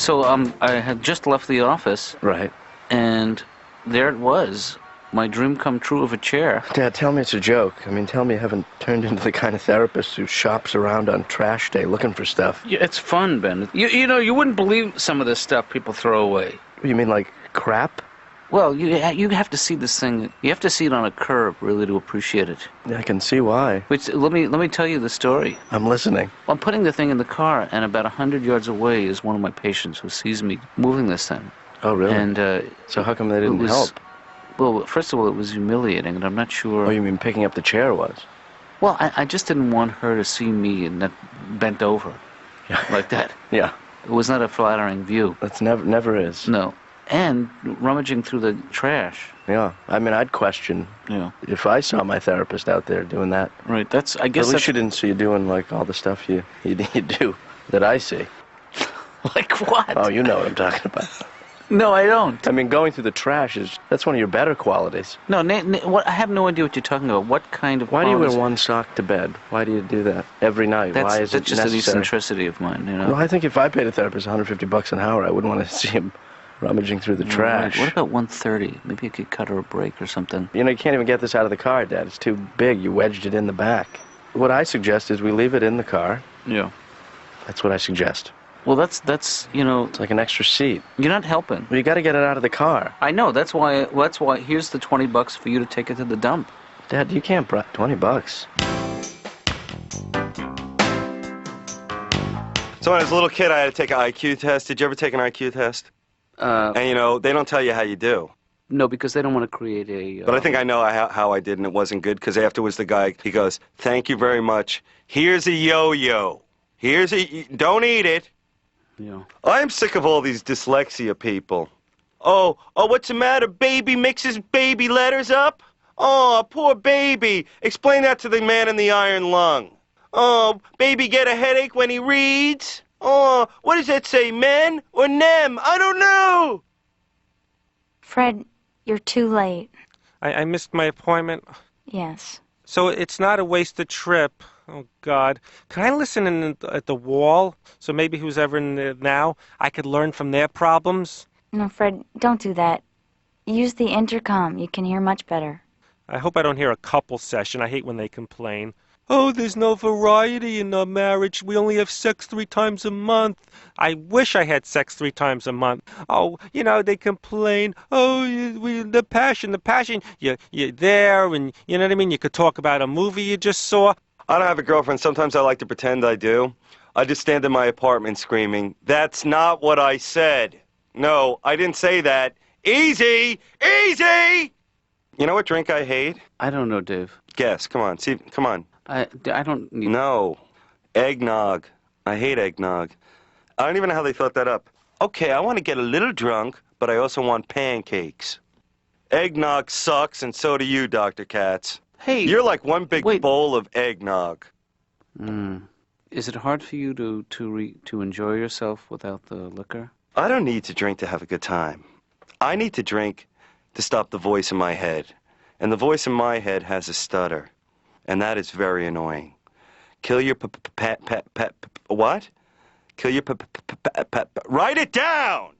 So I had just left the office. Right. And there it was, my dream come true of a chair. Dad, tell me it's a joke. I mean, tell me you haven't turned into the kind of therapist who shops around on trash day looking for stuff. Yeah, it's fun, Ben. You know, you wouldn't believe some of this stuff people throw away. You mean like crap? Well, you have to see this thing. You have to see it on a curve, really, to appreciate it. Yeah, I can see why. Which, let me tell you the story. I'm listening. I'm putting the thing in the car, and about 100 yards away is one of my patients who sees me moving this thing. Oh, really? And so how come they didn't help? Well, first of all, it was humiliating, and I'm not sure. Oh, you mean picking up the chair was? Well, I just didn't want her to see me and bent over like that. Yeah. It was not a flattering view. That's never is. No. And rummaging through the trash. Yeah. I mean, I'd question if I saw my therapist out there doing that. Right. I guess at least you didn't see you doing like all the stuff you do that I see. Like what? Oh, you know what I'm talking about. No, I don't. I mean, going through the trash that's one of your better qualities. No, I have no idea what you're talking about. What kind of Why do you qualities? wear one sock to bed? Why do you do that every night? Why is it that's just necessary? an eccentricity of mine, you know. Well, I think if I paid a therapist $150 an hour, I wouldn't want to see him rummaging through the trash. Right. What about 130? Maybe you could cut her a break or something. You know, you can't even get this out of the car, Dad. It's too big. You wedged it in the back. What I suggest is we leave it in the car. Yeah. That's what I suggest. Well, that's you know. It's like an extra seat. You're not helping. Well, you got to get it out of the car. I know. That's why. Here's the $20 for you to take it to the dump. Dad, you can't $20. So when I was a little kid, I had to take an IQ test. Did you ever take an IQ test? And you know, they don't tell you how you do. No, because they don't want to create a... But I think I know how I did, and it wasn't good, because afterwards the guy, he goes, "Thank you very much. Here's a yo-yo. Don't eat it." Yeah. I'm sick of all these dyslexia people. Oh, what's the matter? Baby mixes baby letters up? Oh, poor baby. Explain that to the man in the iron lung. Oh, baby get a headache when he reads? Oh, what does that say, men or nem? I don't know. Fred, you're too late. I missed my appointment. Yes. So it's not a wasted trip. Oh, God. Can I listen at the wall? So maybe who's ever in there now, I could learn from their problems? No, Fred, don't do that. Use the intercom. You can hear much better. I hope I don't hear a couple session. I hate when they complain. Oh, there's no variety in our marriage. We only have sex 3 times a month. I wish I had sex 3 times a month. Oh, you know, they complain. Oh, the passion. You're there, and you know what I mean? You could talk about a movie you just saw. I don't have a girlfriend. Sometimes I like to pretend I do. I just stand in my apartment screaming, "That's not what I said. No, I didn't say that. Easy! Easy!" You know what drink I hate? I don't know, Dave. Guess. Come on. See. Come on. I don't need... No. Eggnog. I hate eggnog. I don't even know how they thought that up. Okay, I want to get a little drunk, but I also want pancakes. Eggnog sucks, and so do you, Dr. Katz. Hey... You're like one big bowl of eggnog. Is it hard for you to enjoy yourself without the liquor? I don't need to drink to have a good time. I need to drink to stop the voice in my head. And the voice in my head has a stutter. And that is very annoying. Kill your what? Kill your write it down!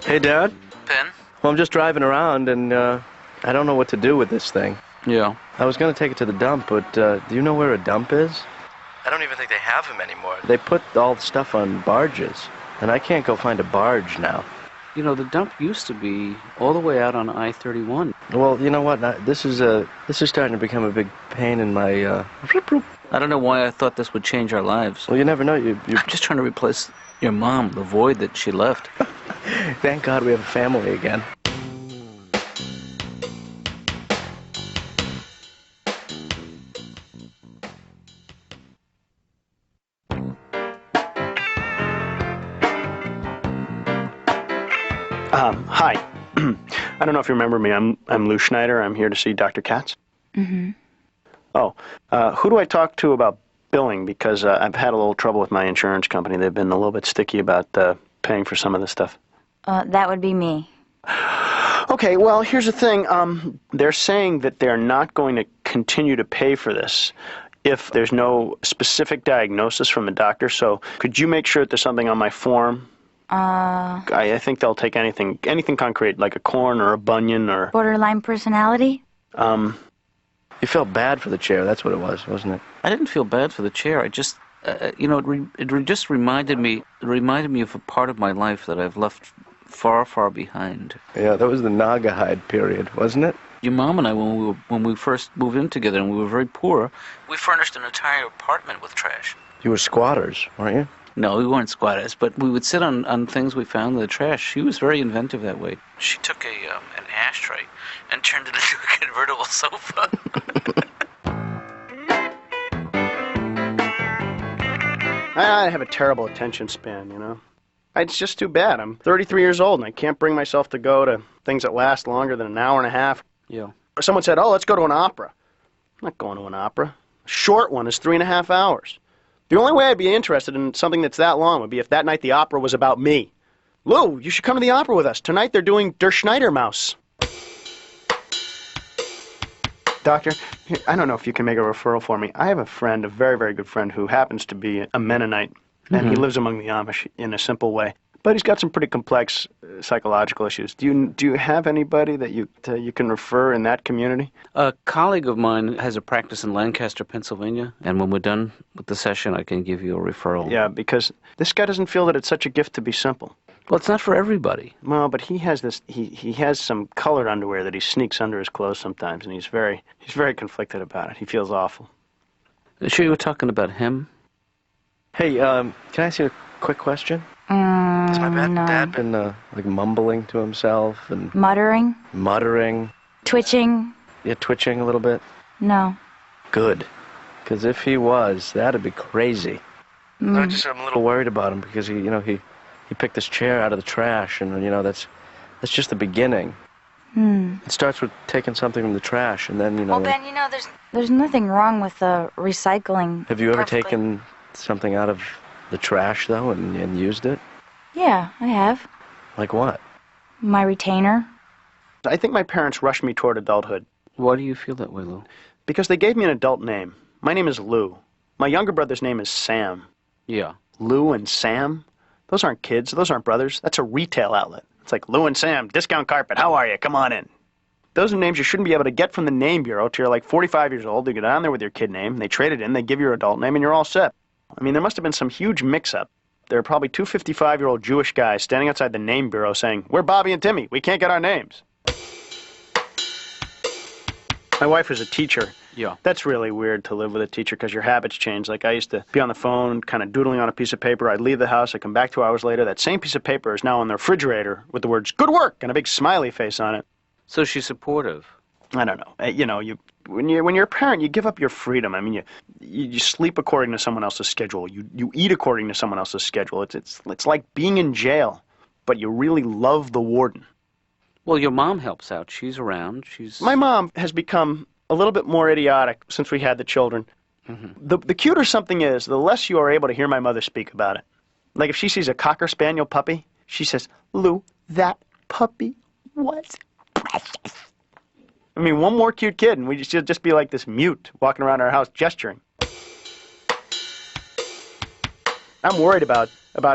Hey, Dad? Ben? Well, I'm just driving around, and I don't know what to do with this thing. Yeah. I was going to take it to the dump, but do you know where a dump is? I don't even think they have them anymore. They put all the stuff on barges, and I can't go find a barge now. You know, the dump used to be all the way out on I-31. Well, you know what? This is starting to become a big pain in my... I don't know why I thought this would change our lives. Well, you never know. I'm just trying to replace your mom, the void that she left. Thank God we have a family again. Hi. I don't know if you remember me. I'm Lou Schneider. I'm here to see Dr. Katz. Mm-hmm. Oh, who do I talk to about billing? Because I've had a little trouble with my insurance company. They've been a little bit sticky about paying for some of this stuff. That would be me. Okay, well, here's the thing. They're saying that they're not going to continue to pay for this. if there's no specific diagnosis from a doctor. So could you make sure that there's something on my form? I think they'll take anything concrete, like a corn or a bunion or... Borderline personality? You felt bad for the chair. That's what it was, wasn't it? I didn't feel bad for the chair. I just, just reminded me of a part of my life that I've left far, far behind. Yeah, that was the Naga hide period, wasn't it? Your mom and I, when we first moved in together and we were very poor, we furnished an entire apartment with trash. You were squatters, weren't you? No, we weren't squatters, but we would sit on things we found in the trash. She was very inventive that way. She took an ashtray and turned it into a convertible sofa. I have a terrible attention span, you know. It's just too bad. I'm 33 years old and I can't bring myself to go to things that last longer than an hour and a half. Yeah. Someone said, let's go to an opera. I'm not going to an opera. A short one is 3.5 hours. The only way I'd be interested in something that's that long would be if that night the opera was about me. Lou, you should come to the opera with us. Tonight they're doing Der Schneidermaus. Doctor, I don't know if you can make a referral for me. I have a friend, a very, very good friend, who happens to be a Mennonite, and he lives among the Amish in a simple way. But he's got some pretty complex psychological issues. Do you have anybody that you can refer in that community? A colleague of mine has a practice in Lancaster, Pennsylvania, and when we're done with the session, I can give you a referral. Yeah, because this guy doesn't feel that it's such a gift to be simple. Well, it's not for everybody. Well, but he has this. He has some colored underwear that he sneaks under his clothes sometimes, and he's very conflicted about it. He feels awful. Are you sure you were talking about him? Hey, can I ask you a quick question? Has my No. dad been like mumbling to himself and Muttering? Twitching? Yeah, twitching a little bit? No. Good. Because if he was, that'd be crazy. I'm a little worried about him because he picked this chair out of the trash, and that's just the beginning. It starts with taking something from the trash, and then Well, Ben, there's nothing wrong with recycling. Have you ever perfectly. taken something out of the trash though and used it? Yeah, I have. Like what? My retainer. I think my parents rushed me toward adulthood Why do you feel that way, Lou? because they gave me an adult name. My name is Lou. My younger brother's name is Sam. Yeah. Lou and Sam? Those aren't kids. Those aren't brothers. That's a retail outlet. It's like, Lou and Sam, discount carpet. How are you? Come on in. Those are names you shouldn't be able to get from the name bureau till you're like 45 years old. You go down there with your kid name, they trade it in, they give you your adult name, and you're all set. I mean, there must have been some huge mix-up. There are probably two 55-year-old Jewish guys standing outside the name bureau saying, we're Bobby and Timmy. We can't get our names. My wife was a teacher. Yeah. That's really weird to live with a teacher because your habits change. Like I used to be on the phone kind of doodling on a piece of paper. I'd leave the house. I'd come back 2 hours later. That same piece of paper is now on the refrigerator with the words, good work, and a big smiley face on it. So she's supportive. I don't know. When you're a parent, you give up your freedom. I mean, you sleep according to someone else's schedule. You eat according to someone else's schedule. It's like being in jail, but you really love the warden. Well, your mom helps out. She's around. My mom has become a little bit more idiotic since we had the children. Mm-hmm. The cuter something is, the less you are able to hear my mother speak about it. Like if she sees a Cocker Spaniel puppy, she says, Lou, that puppy was precious. I mean, one more cute kid, and we should just be like this mute walking around our house gesturing. I'm worried about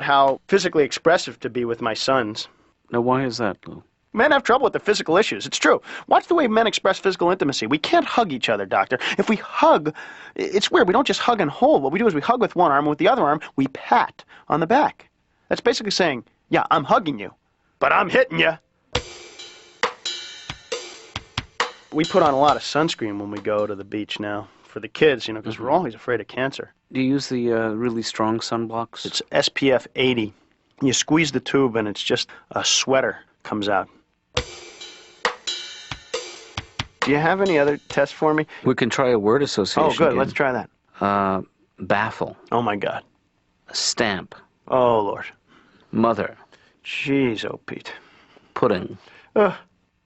how physically expressive to be with my sons. Now, why is that, Lou? Men have trouble with the physical issues. It's true. Watch the way men express physical intimacy. We can't hug each other, doctor. If we hug, it's weird. We don't just hug and hold. What we do is we hug with one arm, and with the other arm, we pat on the back. That's basically saying, yeah, I'm hugging you, but I'm hitting you. We put on a lot of sunscreen when we go to the beach now for the kids, because we're always afraid of cancer. Do you use the really strong sunblocks? It's SPF 80. You squeeze the tube, and it's just a sweater comes out. Do you have any other tests for me? We can try a word association. Oh, good. game. Let's try that. Baffle. Oh, my God. Stamp. Oh, Lord. Mother. Jeez, oh, Pete. Pudding. Ugh.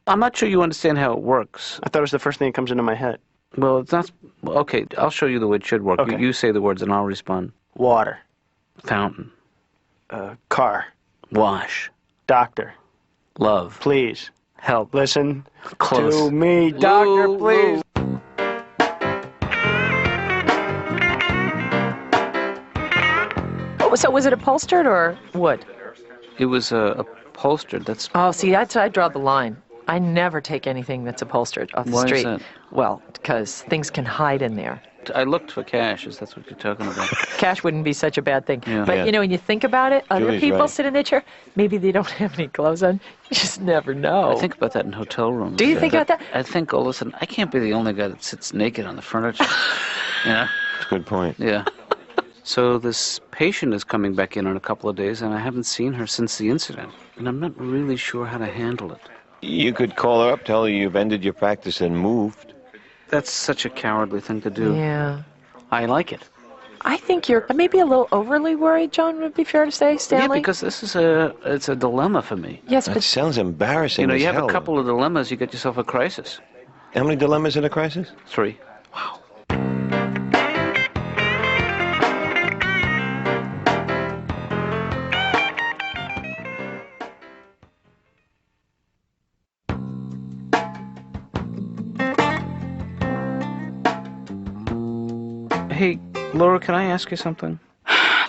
I'm not sure you understand how it works. I thought it was the first thing that comes into my head. Well, it's not... Okay, I'll show you the way it should work. Okay. You say the words and I'll respond. Water. Fountain. Car. Wash. Doctor. Love. Please. Help. Listen Close. to me. Doctor, Lou, please. Lou. So was it upholstered or wood? It was upholstered. That's Oh, see, I draw the line. I never take anything that's upholstered off the Why is street. that? Well, because things can hide in there. I looked for cash. Is that's what you're talking about? Cash wouldn't be such a bad thing. Yeah. But, Yeah. you know, when you think about it, other Julie's people right. sit in their chair. Maybe they don't have any clothes on. You just never know. I think about that in hotel rooms. Do you think about that? I think all of a sudden, I can't be the only guy that sits naked on the furniture. Yeah. That's a good point. Yeah. So this patient is coming back in a couple of days, and I haven't seen her since the incident. And I'm not really sure how to handle it. You could call her up, tell her you've ended your practice and moved. That's such a cowardly thing to do. Yeah. I like it. I think you're maybe a little overly worried, John, would be fair to say, Stanley? Yeah, because this is it's a dilemma for me. Yes, That but sounds embarrassing. You know, as you have hell. a couple of dilemmas, you get yourself a crisis. How many dilemmas in a crisis? 3. Hey, Laura, can I ask you something?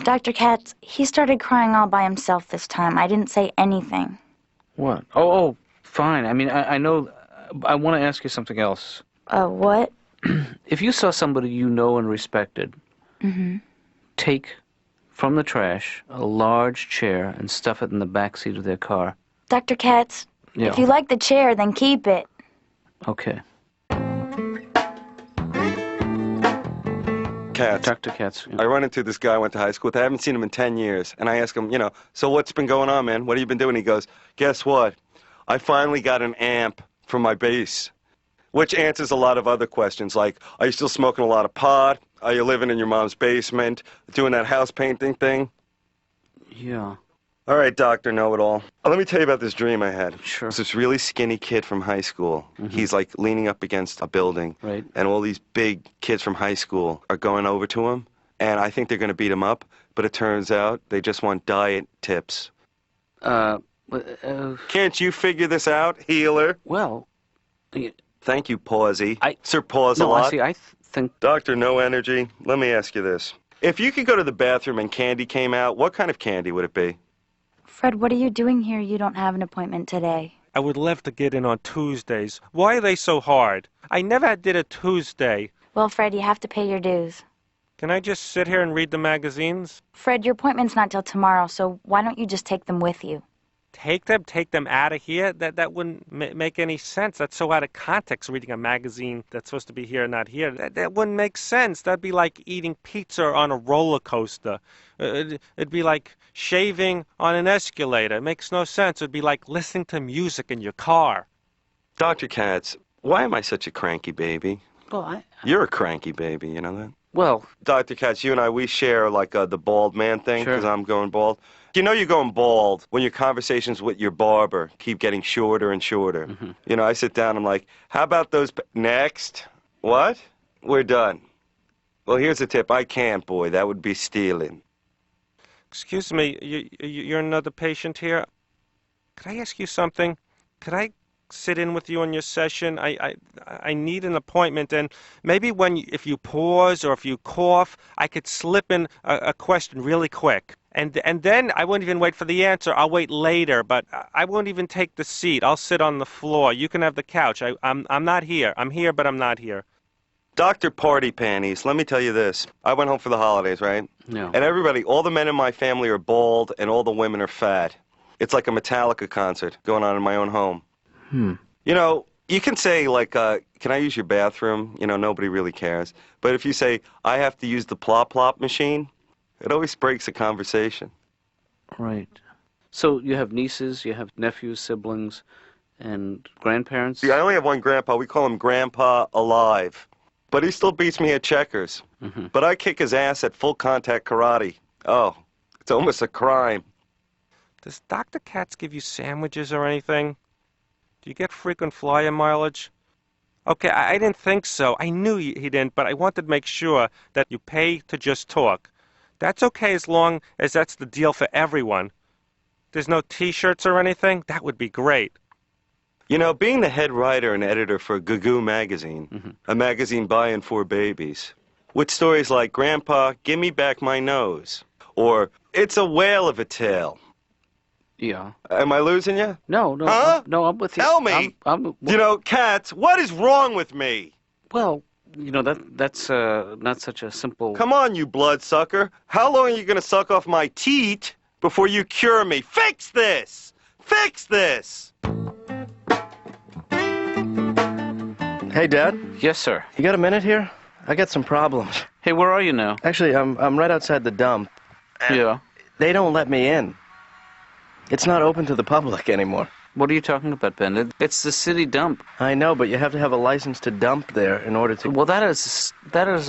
Dr. Katz, he started crying all by himself this time. I didn't say anything. What? Oh, fine. I mean, I know. I want to ask you something else. What? If you saw somebody you know and respected take from the trash a large chair and stuff it in the back seat of their car. Dr. Katz, Yeah. if you like the chair, then keep it. Okay. Katz. Dr. Katz. I run into this guy I went to high school with. I haven't seen him in 10 years. And I ask him, so what's been going on, man? What have you been doing? He goes, guess what? I finally got an amp for my bass. Which answers a lot of other questions, like, are you still smoking a lot of pot? Are you living in your mom's basement? Doing that house painting thing? Yeah. All right, Dr. Know-It-All. Let me tell you about this dream I had. Sure. It's this really skinny kid from high school. He's like leaning up against a building. Right. And all these big kids from high school are going over to him. And I think they're going to beat him up. But it turns out they just want diet tips. Can't you figure this out, healer? Well, Thank you, Pawsey. I- Sir Pause a no, lot. I see. I think Dr. No Energy, let me ask you this. If you could go to the bathroom and candy came out, what kind of candy would it be? Fred, what are you doing here? You don't have an appointment today. I would love to get in on Tuesdays. Why are they so hard? I never did a Tuesday. Well, Fred, you have to pay your dues. Can I just sit here and read the magazines? Fred, your appointment's not till tomorrow, so why don't you just take them with you? Take them out of here? That wouldn't make any sense. That's so out of context, reading a magazine that's supposed to be here and not here. That wouldn't make sense. That'd be like eating pizza on a roller coaster. It'd be like shaving on an escalator. It makes no sense. It'd be like listening to music in your car. Dr. Katz, why am I such a cranky baby? well, You're a cranky baby, you know that? well, Dr. Katz, you and I, we share like the bald man thing Sure. because I'm going bald. You know you're going bald when your conversations with your barber keep getting shorter and shorter. You know, I sit down, I'm like, how about those... Next. What? We're done. Well, here's the tip. I can't, boy. That would be stealing. Excuse me, you're another patient here? Could I ask you something? Could I sit in with you on your session? I need an appointment, and maybe if you pause or if you cough, I could slip in a question really quick. And then I won't even wait for the answer. I'll wait later, but I won't even take the seat. I'll sit on the floor. You can have the couch. I'm not here. I'm here, but I'm not here. Dr. Party Panties, let me tell you this. I went home for the holidays, right? no. And everybody, all the men in my family are bald, and all the women are fat. It's like a Metallica concert going on in my own home. You know, you can say, like, can I use your bathroom? You know, nobody really cares. But if you say, I have to use the plop-plop machine, it always breaks the conversation. Right. So you have nieces, you have nephews, siblings, and grandparents? See, I only have one grandpa. We call him Grandpa Alive. But he still beats me at checkers. But I kick his ass at full contact karate. Oh, it's almost a crime. Does Dr. Katz give you sandwiches or anything? Do you get frequent flyer mileage? Okay, I didn't think so. I knew he didn't, but I wanted to make sure that you pay to just talk. That's okay as long as that's the deal for everyone. There's no T-shirts or anything? That would be great. You know, being the head writer and editor for Goo magazine, a magazine by and for babies, with stories like, Grandpa, give me back my nose, or it's a whale of a tale. Yeah. Am I losing you? No, no, Huh? no, I'm with you. Tell me. You know, Katz, what is wrong with me? Well, that's not such a simple. Come on, you bloodsucker. How long are you going to suck off my teat before you cure me? Fix this! Fix this! Hey, Dad, Yes, sir. you got a minute here? I got some problems. Hey, where are you now? Actually, I'm right outside the dump. Yeah. They don't let me in. It's not open to the public anymore. What are you talking about, Ben? It's the city dump. I know, but you have to have a license to dump there in order to... Well, that is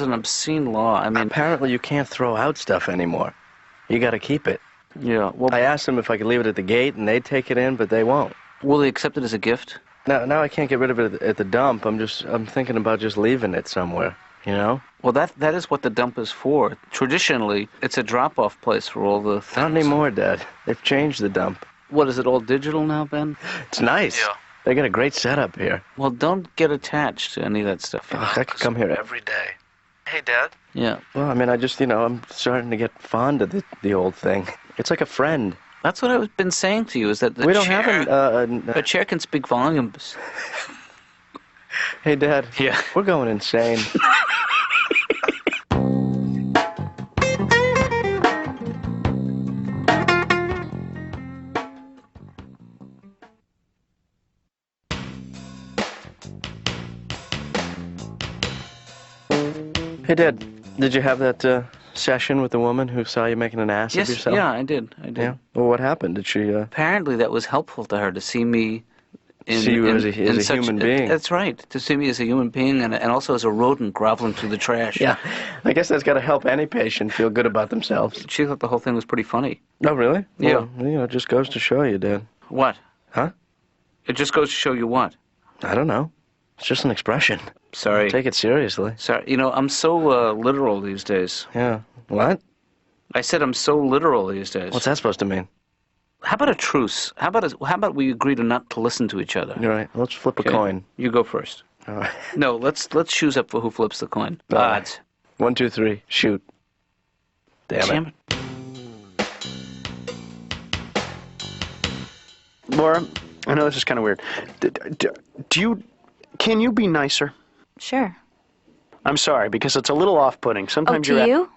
an obscene law. I mean, Apparently you can't throw out stuff anymore. You got to keep it. yeah. Well, I asked them if I could leave it at the gate, and they'd take it in, but they won't. will they accept it as a gift? Now I can't get rid of it at the dump. I'm thinking about just leaving it somewhere, you know? Well, that is what the dump is for. Traditionally, it's a drop-off place for all the things. Not anymore, Dad. They've changed the dump. What, is it all digital now, Ben? It's nice. Yeah. They got a great setup here. Well, don't get attached to any of that stuff. Ugh, I could come here every day. Hey, Dad. Yeah. Well, I mean, I'm starting to get fond of the old thing. It's like a friend. That's what I've been saying to you, is that the We don't chair, have a chair can speak volumes. Hey, Dad. Yeah. We're going insane. Hey, Dad, did you have that session with the woman who saw you making an ass of Yes, yourself? yeah, I did. Yeah? Well, what happened? Did she, Apparently that was helpful to her, to see me see you as a human being? That's right, to see me as a human being and also as a rodent groveling through the trash. Yeah. I guess that's got to help any patient feel good about themselves. She thought the whole thing was pretty funny. Oh, really? Yeah. Well, it just goes to show you, Dad. What? Huh? It just goes to show you what? I don't know. It's just an expression. Sorry. Take it seriously. Sorry. I'm so literal these days. Yeah. What? I said I'm so literal these days. What's that supposed to mean? How about a truce? How about we agree to not to listen to each other? You're right. Let's flip a Okay. coin. You go first. All right. No, let's choose up for who flips the coin. All right. Odds. 1, 2, 3. Shoot. Damn it. it. Laura, I know this is kind of weird. Can you be nicer? Sure. I'm sorry, because it's a little off-putting. Oh, Sometimes to you?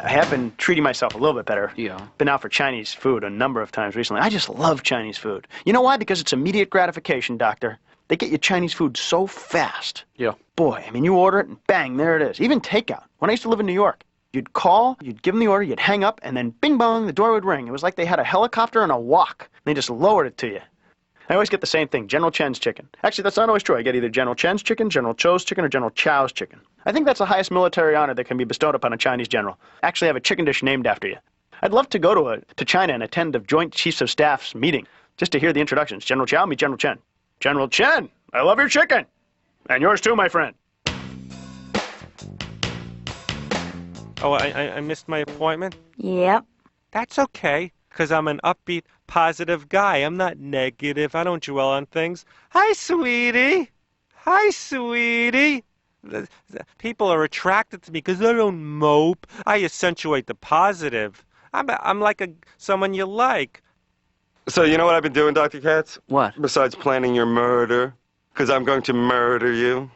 I have been treating myself a little bit better. Yeah. Been out for Chinese food a number of times recently. I just love Chinese food. You know why? Because it's immediate gratification, Doctor. They get you Chinese food so fast. Yeah. Boy, I mean, you order it and bang, there it is. Even takeout. When I used to live in New York, you'd call, you'd give them the order, you'd hang up, and then bing bong, the door would ring. It was like they had a helicopter and a wok. They just lowered it to you. I always get the same thing, General Chen's chicken. Actually, that's not always true. I get either General Chen's chicken, General Cho's chicken, or General Chow's chicken. I think that's the highest military honor that can be bestowed upon a Chinese general. Actually have a chicken dish named after you. I'd love to go to China and attend a Joint Chiefs of Staff's meeting, just to hear the introductions. General Chow, meet General Chen. General Chen, I love your chicken. And yours too, my friend. Oh, I missed my appointment? Yep. That's okay, because I'm an upbeat, positive guy. I'm not negative. I don't dwell on things. Hi, sweetie. Hi, sweetie. People are attracted to me because I don't mope. I accentuate the positive. I'm like someone you like. So you know what I've been doing, Dr. Katz? What? Besides planning your murder, because I'm going to murder you.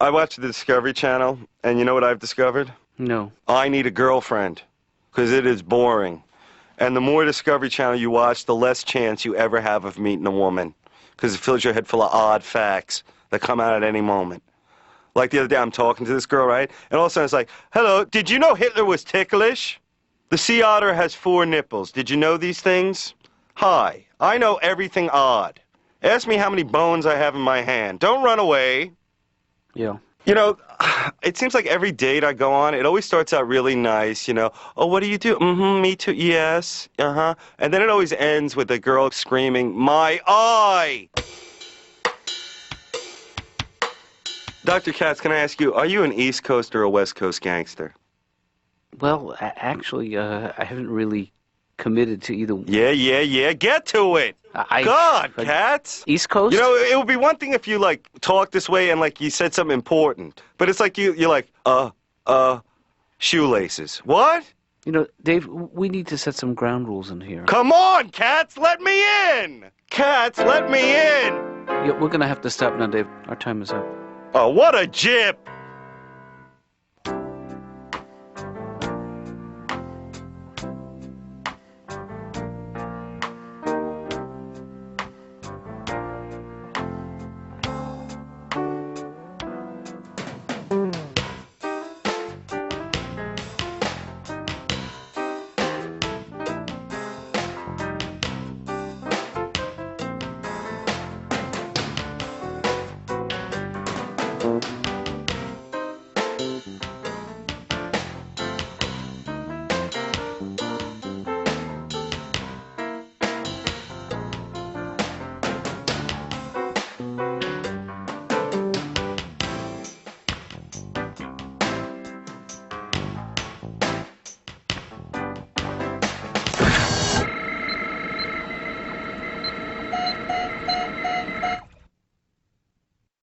I watch the Discovery Channel, and you know what I've discovered? No. I need a girlfriend, because it is boring. And the more Discovery Channel you watch, the less chance you ever have of meeting a woman, because it fills your head full of odd facts that come out at any moment. Like the other day, I'm talking to this girl, right? And all of a sudden it's like, hello, did you know Hitler was ticklish? The sea otter has 4 nipples. Did you know these things? Hi, I know everything odd. Ask me how many bones I have in my hand. Don't run away. Yeah. You know, it seems like every date I go on, it always starts out really nice, you know. Oh, what do you do? Mm-hmm, me too, yes, uh-huh. And then it always ends with the girl screaming, my eye! Dr. Katz, can I ask you, are you an East Coast or a West Coast gangster? Well, actually, I haven't really committed to either. Yeah, get to it! God, Katz! East Coast? You know, it would be one thing if you, like, talked this way and, like, you said something important. But it's like you're like, Shoelaces. What? You know, Dave, we need to set some ground rules in here. Come on, Katz, let me in! Katz, let me in! Yeah, we're gonna have to stop now, Dave. Our time is up. Oh, what a jip!